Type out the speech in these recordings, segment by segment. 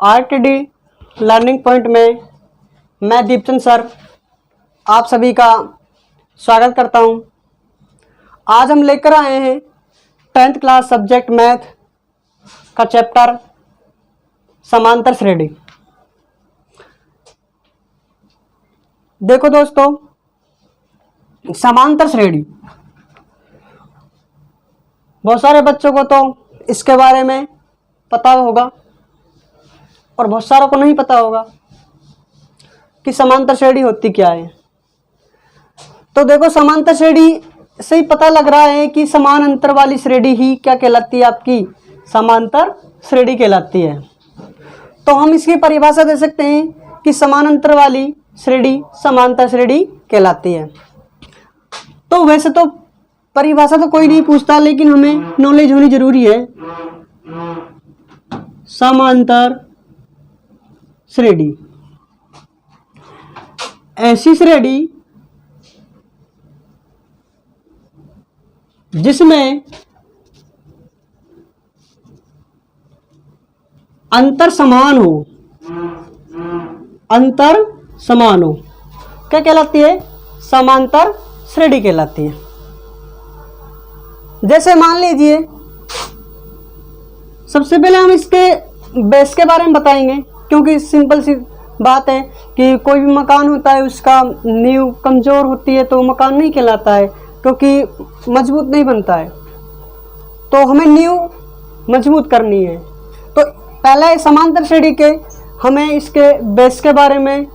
RTD learning point में मैं Deepchand sir आप सभी का स्वागत करता हूं। आज हम लेकर आए हैं 10th क्लास सब्जेक्ट मैथ का चैप्टर समांतर श्रेणी। देखो दोस्तों, समांतर श्रेणी बहुत सारे बच्चों को तो इसके बारे में पता होगा और बहुत सारों को नहीं पता होगा कि समांतर श्रेणी होती क्या है। तो देखो, समांतर श्रेणी से ही पता लग रहा है कि समान अंतर वाली श्रेणी ही क्या कहलाती है, आपकी समांतर श्रेणी कहलाती है। तो हम इसकी परिभाषा दे सकते हैं कि समान अंतर वाली श्रेणी समांतर श्रेणी कहलाती है। तो वैसे तो परिभाषा तो कोई नहीं पूछता, लेकिन हमें नॉलेज होनी जरूरी है। समांतर श्रेणी ऐसी श्रेणी जिसमें अंतर समान हो, अंतर समान हो, क्या कहलाती है? समांतर श्रेणी कहलाती है। जैसे मान लीजिए, सबसे पहले हम इसके बेस के बारे में बताएंगे, क्योंकि सिंपल सी बात है कि कोई भी मकान होता है उसका नींव कमजोर होती है तो मकान नहीं कहलाता है, क्योंकि मजबूत नहीं बनता है। तो हमें नींव मजबूत करनी है। तो पहले समांतर श्रेणी के हमें इसके बेस के बारे में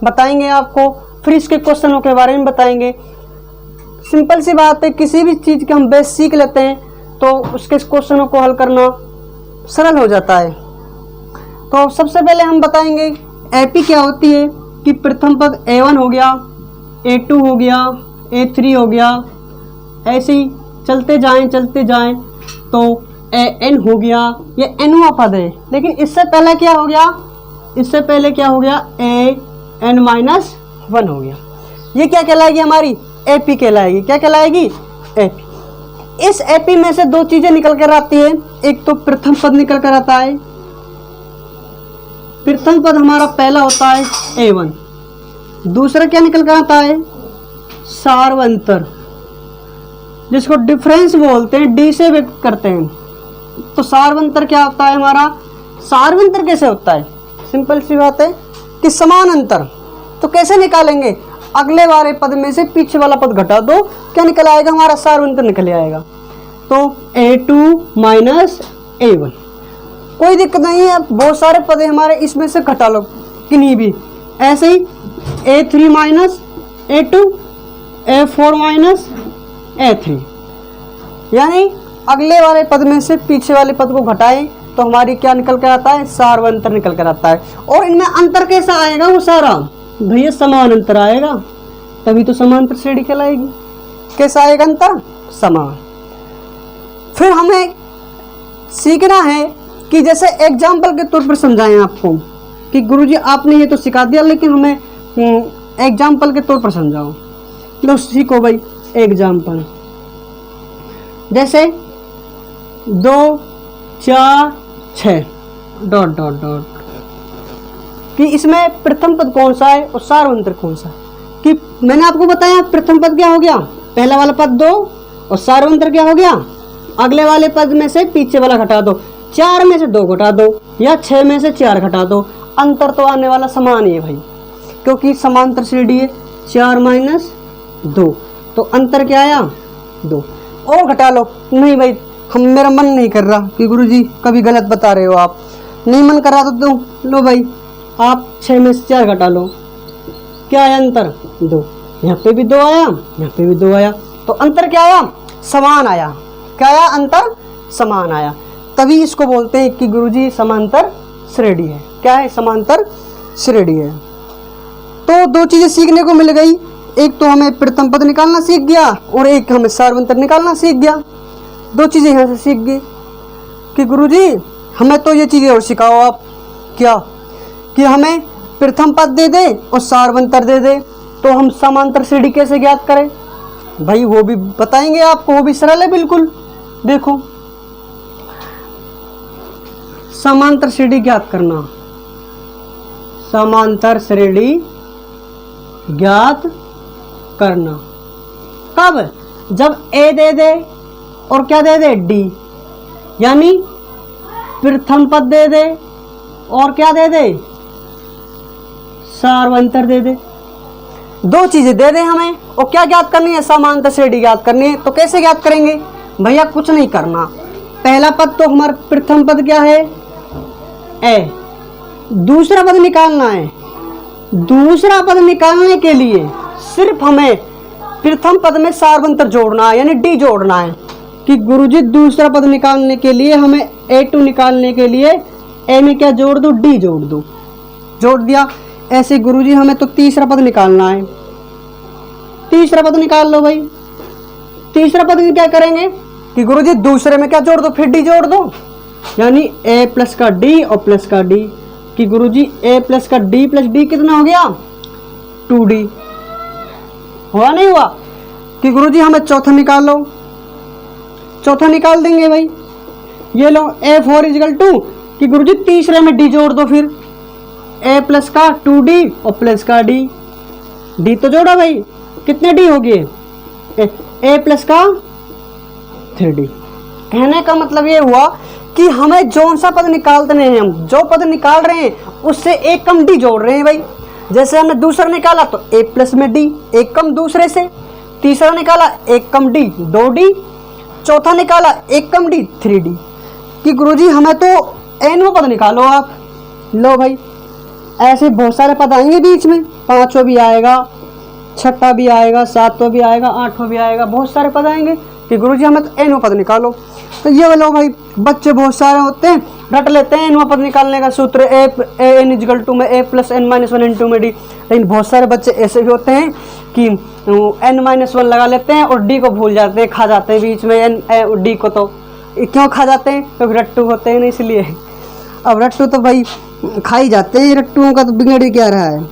बताएंगे आपको, फिर इसके क्वेश्चनों के बारे में बताएंगे। सिंपल सी बात है, किसी भी चीज़ के हम बेस सीख लेते हैं तो उसके क्वेश्चनों को हल करना सरल हो जाता है। तो सबसे पहले हम बताएंगे एपी क्या होती है, कि प्रथम पद A1 हो गया, A2 हो गया, A3 हो गया, ऐसे ही चलते जाएं तो AN हो गया। ये nवां पद है, लेकिन इससे पहले क्या हो गया? इससे पहले क्या हो गया? AN-1 हो गया। ये क्या कहलाएगी? हमारी एपी कहलाएगी। क्या कहलाएगी? एपी। इस एपी में से दो चीजें निकल कर आती है। एक तो प्रथम पद निकल कर आता है, प्रथम पद हमारा पहला होता है A1। दूसरा क्या निकल कर आता है? सार्वंतर, जिसको डिफरेंस बोलते हैं, डी से व्यक्त करते हैं। तो सार्वंतर क्या होता है हमारा? सार्वंतर कैसे होता है? सिंपल सी बात है कि समान अंतर। तो कैसे निकालेंगे? अगले वाले पद में से पीछे वाला पद घटा दो, क्या निकल आएगा? हमारा सार्वंतर निकल आएगा। तो A2 - A1, कोई दिक्कत नहीं है। बहुत सारे पद हमारे, इसमें से घटा लो किन्हीं भी। ऐसे ही A3 - A2, A4 - A3, यानी अगले वाले पद में से पीछे वाले पद को घटाएं तो हमारी क्या निकल कर आता है? सार्वंतर निकल कर आता है। और इनमें अंतर कैसा आएगा? वो सारा भैया समान अंतर आएगा, तभी तो समांतर श्रेणी कहलाएगी। कैसा आएगा अंतर? समान। फिर हमें सीखना है कि जैसे एग्जाम्पल के तौर पर समझाएं आपको कि गुरुजी आपने ये तो सिखा दिया, लेकिन हमें एग्जाम्पल के तौर पर समझाओ। लो सीखो भाई एग्जाम्पल। जैसे 2, 4, 6 ... कि इसमें प्रथम पद कौन सा है और सार्वंतर कौन सा है। कि मैंने आपको बताया प्रथम पद क्या हो गया? पहला वाला पद 2, और सार्वंतर क्या हो गया? अगले वाले पद में से पीछे वाला घटा दो। 4 में से 2 घटा दो, या 6 में से 4 घटा दो। अंतर तो आने वाला समान ही है भाई, क्योंकि समांतर श्रेणी है। 4 - 2, तो अंतर क्या आया? 2। और घटा लो। नहीं भाई, मेरा मन नहीं कर रहा कि गुरुजी कभी गलत बता रहे हो आप। नहीं मन कर रहा तो दो। लो भाई, आप 6 में से 4 घटा लो। क्या आया अंतर? 2। यहाँ पे भी 2 आया, यहाँ पे भी 2 आया, तो अंतर क्या आया? समान आया। क्या आया? अंतर समान आया। तभी इसको बोलते हैं कि गुरुजी समांतर श्रेणी है। क्या है? समांतर श्रेणी है। तो दो चीजें सीखने को मिल गई। एक तो हमें प्रथम पद निकालना सीख गया, और एक हमें सार्वंतर निकालना सीख गया। दो चीजें यहाँ से सीख गई कि गुरुजी हमें तो ये चीजें और सिखाओ आप। क्या? कि हमें प्रथम पद दे दे और सार्वंतर दे दे, तो हम समांतर श्रेणी कैसे ज्ञात करें? भाई वो भी बताएंगे आपको, वो भी सरल है बिल्कुल। देखो, समांतर श्रेणी ज्ञात करना, समांतर श्रेणी ज्ञात करना। कब? जब ए दे दे और क्या दे दे, डी, यानी प्रथम पद दे दे और क्या दे दे, सार्वंतर दे दे। दो चीजें दे दे हमें और क्या ज्ञात करनी है, समांतर श्रेणी ज्ञात करनी है। तो कैसे ज्ञात करेंगे भैया, कुछ नहीं करना। पहला पद तो हमारा प्रथम पद क्या है, ए। दूसरा पद निकालना है। दूसरा पद निकालने के लिए सिर्फ हमें प्रथम पद में सार्वंतर जोड़ना है, यानी डी जोड़ना है। कि गुरुजी दूसरा पद निकालने के लिए हमें A2 निकालने के लिए ए में क्या जोड़ दो, डी जोड़ दो। जोड़ दिया। ऐसे गुरुजी हमें तो तीसरा पद निकालना है। तीसरा पद निकाल लो भाई। तीसरा पद में क्या करेंगे कि गुरुजी दूसरे में क्या जोड़ दो, फिर डी जोड़ दो, यानी ए प्लस का डी और प्लस का डी। कि गुरुजी ए प्लस का डी प्लस डी कितना हो गया, 2D। हुआ नहीं हुआ? कि गुरुजी हमें चौथा निकाल लो। चौथा निकाल देंगे भाई। ये लो A4 इजकल टू कि गुरुजी तीसरे में डी जोड़ दो, फिर ए प्लस का 2D और प्लस का डी। डी तो जोड़ा भाई, कितने डी हो गए, ए प्लस का 3D। कहने का मतलब ये हुआ कि हमें जो सा पद निकालते हैं, हम जो पद निकाल रहे हैं उससे एक कम डी जोड़ रहे हैं भाई। जैसे हमने दूसरा निकाला तो ए प्लस में डी, एक कम दूसरे से। तीसरा निकाला एक कम डी, 2D। चौथा निकाला एक कम डी, 3D। कि गुरुजी हमें तो एनवा पद निकालो आप। लो भाई, ऐसे बहुत सारे पद आएंगे बीच में, पांचवा भी आएगा, छठा भी आएगा, सातवां भी आएगा, आठवां भी आएगा, बहुत सारे पद आएंगे। कि गुरुजी हमें तो एनवा पद निकालो। तो ये लो भाई, बच्चे बहुत सारे होते हैं, रट लेते हैं एनवा पद निकालने का सूत्र ए एन इजकल टू में A plus N minus one into में डी। लेकिन बहुत सारे बच्चे ऐसे भी होते हैं कि एन माइनस वन लगा लेते हैं और डी को भूल जाते हैं, खा जाते हैं बीच में एन डी को। तो क्यों खा जाते हैं, क्योंकि रट्टू होते हैं ना, इसलिए। अब रट्टू तो भाई खा ही जाते हैं, रट्टुओं का तो बिगड़ ही क्या रहा है।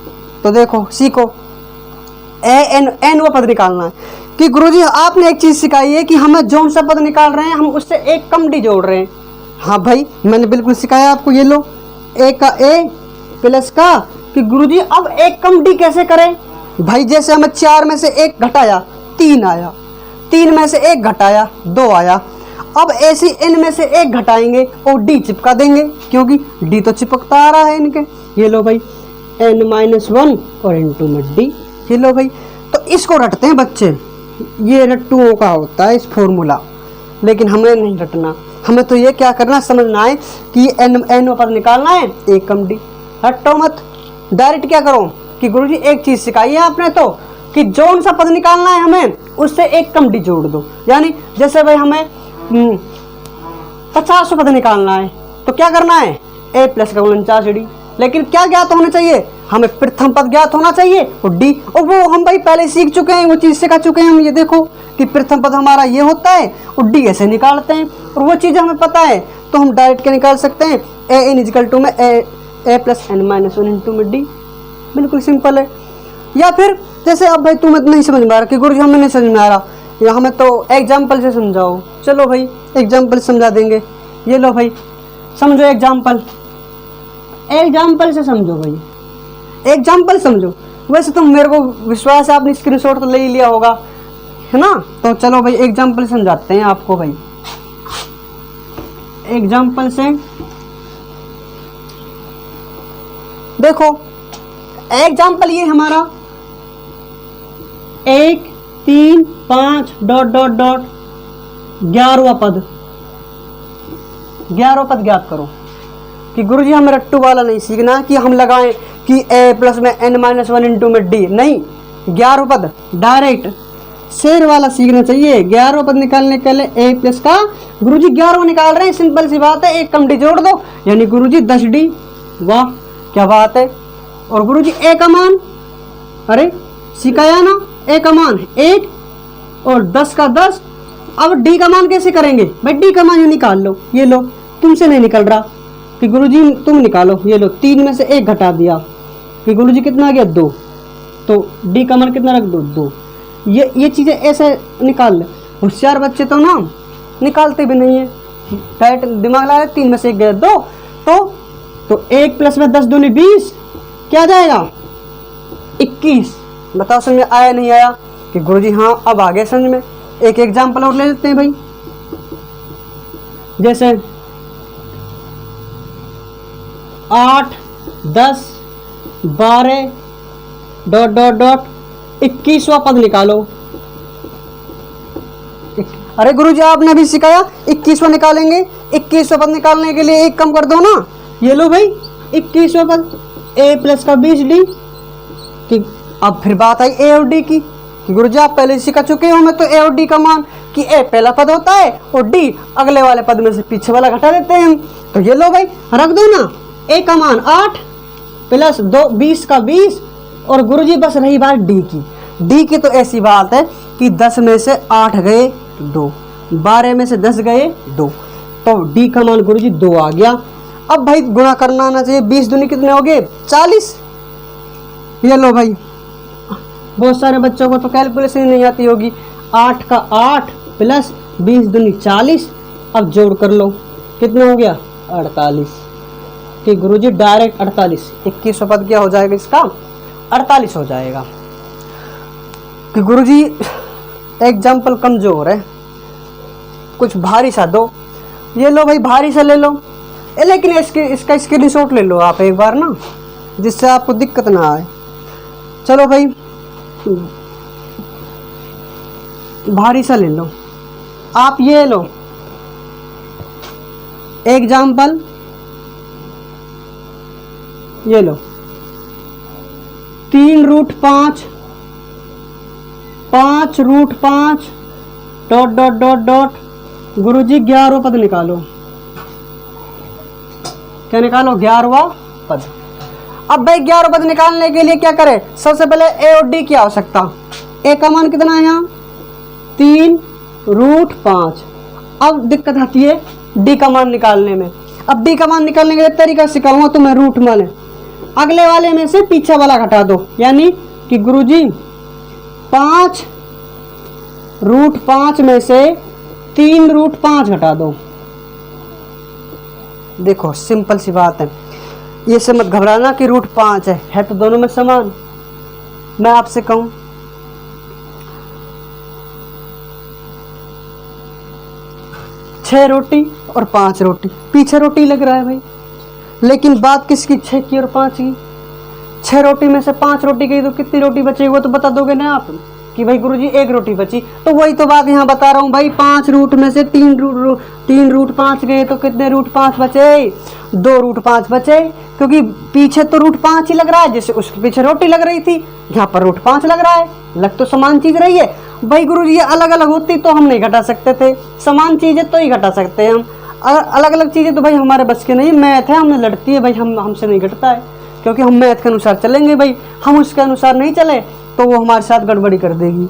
तो देखो, सीखो, एन वो पद निकालना है। कि गुरुजी आपने एक चीज सिखाई है कि हमें जो सा पद निकाल रहे हैं हम उससे एक कम डी जोड़ रहे हैं। हाँ भाई, मैंने बिल्कुल सिखाया आपको। ये लो, ए का ए प्लस का, कि गुरुजी अब एक कम डी कैसे करें भाई। जैसे हमें 4 में से 1 घटाया, 3 आया, 3 में से 1 घटाया, 2 आया। अब ऐसी n में से 1 घटाएंगे और d चिपका देंगे, क्योंकि d तो चिपकता आ रहा है इनके। ये लो भाई, n-1 और n2 में d। ये लो भाई, तो इसको रटते हैं बच्चे। ये रट्टुओं का होता है इस फॉर्मूला, लेकिन हमें नहीं रटना। हमें तो ये क्या करना, समझना है कि n पर निकालना है, एक कम d। रटो मत, डायरेक्ट क्या करो कि गुरुजी एक चीज सिखाई है आपने तो, कि जो सा पद निकालना है हमें उससे एक कम d जोड़ दो। यानी जैसे भाई हमें 50 पद निकालना है तो क्या करना है, ए प्लस का 49D। लेकिन क्या ज्ञात होना चाहिए, हमें प्रथम पद ज्ञात होना चाहिए और डी। और वो हम भाई पहले सीख चुके हैं, वो चीज सिखा चुके हैं हम। ये देखो कि प्रथम पद हमारा ये होता है और डी ऐसे निकालते हैं, और वो चीज हमें पता है तो हम डायरेक्ट क्या निकाल सकते हैं, ए इन इजकल टू में A plus N minus one into में डी। बिल्कुल सिंपल है। या फिर जैसे अब भाई तुम्हें नहीं समझ में आ रहा कि गुरुजी हमें नहीं समझ में आ रहा, या हमें तो एग्जाम्पल से समझाओ। चलो भाई, एग्जाम्पल समझा देंगे। ये लो भाई, समझो एग्जाम्पल, एग्जाम्पल से समझो भाई, एग्जाम्पल समझो। वैसे तो मेरे को विश्वास है आपने स्क्रीनशॉट तो ले ही लिया होगा, है ना। तो चलो भाई, एग्जाम्पल समझाते हैं आपको भाई। एग्जाम्पल से देखो, एग्जाम्पल ये हमारा 1 3 5 डॉट डॉट डॉट 11वां पद, 11वां पद ज्ञात करो। कि गुरुजी हमें रट्टू वाला नहीं सीखना कि हम लगाएं कि ए प्लस में n-1 इंटू में डी, नहीं। 11वां पद डायरेक्ट शेर वाला सीखना चाहिए। 11वां पद निकालने के लिए ए प्लस का, गुरुजी 11वां निकाल रहे हैं, सिंपल सी बात है, एक कम डी जोड़ दो, यानी गुरुजी 10D। वाह क्या बात है। और गुरुजी ए का मान, अरे सिखाया ना, ए का मान 1 और 10 का 10। अब डी का मान कैसे करेंगे भाई, डी का मान यूं निकाल लो। ये लो, तुमसे नहीं निकल रहा कि गुरुजी तुम निकालो। ये लो, 3 में से 1 घटा दिया कि गुरुजी कितना आ गया, 2। तो डी का मान कितना रख दो, 2। ये चीजें ऐसे निकाल ले। होशियार बच्चे तो ना निकालते भी नहीं है, डायरेक्ट दिमाग लगा, 3 में से 1 गया 2। तो 1 प्लस में 10 दूनी 20, क्या आ जाएगा 21। बताओ समझ में आया नहीं आया? कि गुरुजी हाँ अब आ गया समझ में। एक एग्जाम्पल और ले लेते हैं भाई, जैसे 8, 10, 12 डॉट डॉट डॉट 21वां पद निकालो। अरे गुरुजी आपने भी सिखाया 21वां निकालेंगे। 21वां पद निकालने के लिए एक कम कर दो ना। ये लो भाई 21वां पद a प्लस का 20d कि अब फिर बात आई a और d की कि गुरुजी आप पहले सिखा चुके हो मैं तो a और d का मान कि a पहला पद होता है और d अगले वाले पद में से पीछे वाला घटा देते हैं हम। तो ये लो भाई रख दो ना, a का मान 8 प्लस 20 का 20 और गुरुजी बस रही बात d की। d की तो ऐसी बात है कि 10 में से 8 गए 2, 12 में से 10 गए 2, तो d का मान गुरुजी 2 आ गया। अब भाई गुणा करना आना चाहिए। 20 दूनी कितने हो गए 40। ये लो भाई, बहुत सारे बच्चों को तो कैलकुलेशन नहीं आती होगी। 8 का 8 प्लस 20 दूनी 40। अब जोड़ कर लो कितना हो गया 48। कि गुरुजी डायरेक्ट 48। 21वां पद क्या हो जाएगा इसका 48 हो जाएगा। कि गुरुजी एग्जाम्पल कमजोर है, कुछ भारी सा दो। ये लो भाई भारी सा ले लो, लेकिन इसका स्क्रीनशॉट ले लो आप एक बार ना, जिससे आपको दिक्कत ना आए। चलो भाई भारी सा ले लो आप। ये लो एग्जाम्पल, ये लो 3√5 5√5 डॉट डॉट डॉट डॉट गुरुजी 11वां पद निकालो। क्या निकालो 11वां पद। अब भाई 11वां पद निकालने के लिए क्या करें, सबसे पहले a और d की आवश्यकता। a का मान कितना है यहाँ 3√5। अब दिक्कत आती है d का मान निकालने में। अब d का मान निकालने का तरीका सिखाऊंगा तो मैं रूट मान अगले वाले में से पीछे वाला घटा दो, यानी कि गुरुजी 5√5 में से 3√5 घटा दो। देखो सिंपल सी बात है, ये से मत घबराना कि √5 है तो दोनों में समान। मैं आपसे कहूं 6 रोटी और 5 रोटी, पीछे रोटी लग रहा है भाई, लेकिन बात किसकी 6 की और 5 की। 6 रोटी में से 5 रोटी गई तो कितनी रोटी बची वो तो बता दोगे ना आप कि भाई गुरुजी 1 रोटी बची। तो वही तो बात यहाँ बता रहा हूँ भाई, 5 रूट में से 3√5 गए तो कितने √5 बचे 2√5 बचे, क्योंकि पीछे तो √5 ही लग रहा है, जैसे उसके पीछे रोटी लग रही थी यहाँ पर √5 लग रहा है। लग तो समान चीज रही है भाई गुरुजी, ये अलग अलग होती तो हम नहीं घटा सकते थे, समान चीजें तो ही घटा सकते हैं हम। अगर अलग अलग चीजें तो भाई हमारे बस के नहीं। मैथ है हमने लड़ती है भाई, हमसे नहीं घटता है, क्योंकि हम मैथ के अनुसार चलेंगे भाई। हम उसके अनुसार नहीं चले तो वो हमारे साथ गड़बड़ी कर देगी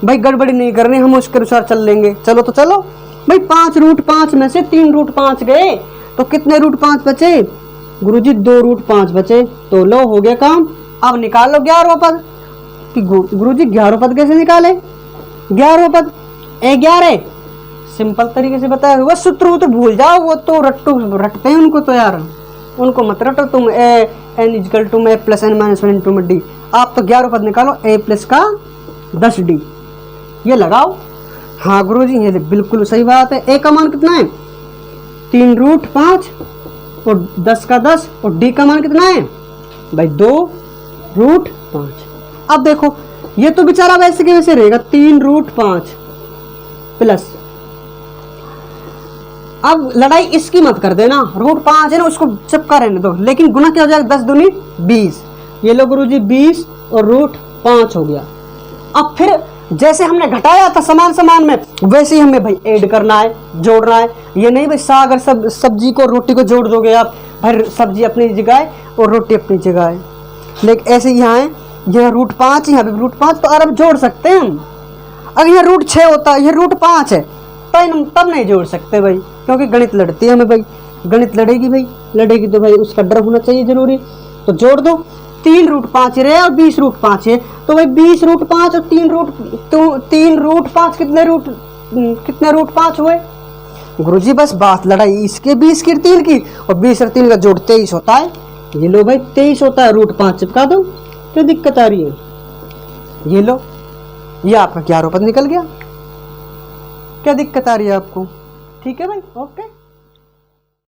भाई। गड़बड़ी नहीं करनी, हम उसके अनुसार चल लेंगे। चलो तो चलो भाई, 5√5 में से 3√5 गए तो कितने √5 बचे गुरुजी 2√5 बचे। तो लो हो गया काम। अब निकाल लो 11वां पद। कि गुरुजी 11वां पद कैसे निकाले, 11वां पद A11 सिंपल तरीके से बताया हुआ सूत्र, वो तो भूल जाओ, वो तो रटते हैं उनको तो यार, उनको मत रटो तुम। n = a+n - 1 × d। आप तो 11वां पद निकालो, a प्लस का 10d ये लगाओ। हाँ गुरुजी ये बिल्कुल सही बात है। a का मान कितना है 3√5 और 10 का 10 और d का मान कितना है भाई 2√5। अब देखो ये तो बेचारा वैसे के वैसे रहेगा 3√5 प्लस, अब लड़ाई इसकी मत कर देना, √5 है ना उसको चिपका रहने दो, लेकिन गुना क्या हो जाएगा 10 दूनी 20। ये लो गुरुजी 20 और √5 हो गया। अब फिर जैसे हमने घटाया था समान समान में, वैसे ही हमें भाई ऐड करना है, जोड़ना है। ये नहीं भाई साग और सब्जी को रोटी को जोड़ दोगे आप, भाई सब्जी अपनी जगह है और रोटी अपनी जगह है। लेकिन ऐसे यहाँ है, यहाँ √5 यहाँ पे √5 तो आराम जोड़ सकते हैं हम। अगर यहाँ √6 होता है, ये √5 है तब नहीं जोड़ सकते भाई, क्योंकि गणित लड़ती है हमें भाई। गणित लड़ेगी भाई, लड़ेगी तो भाई उसका डर होना चाहिए जरूरी। तो जोड़ दो, 3√5 रहे और 20√5 है, तो भाई 20√5 और 3√5 कितने √5 हुए गुरुजी। बस बात लड़ाई इसके 20 की 3 की, और 20 और 3 का जोड़ 23 होता है। ये लो भाई 23 होता है, √5 चिपका दो, क्या दिक्कत आ रही है। ये लो, ये आपका 11 पद निकल गया, क्या दिक्कत आ रही है आपको। ठीक है भाई, ओके।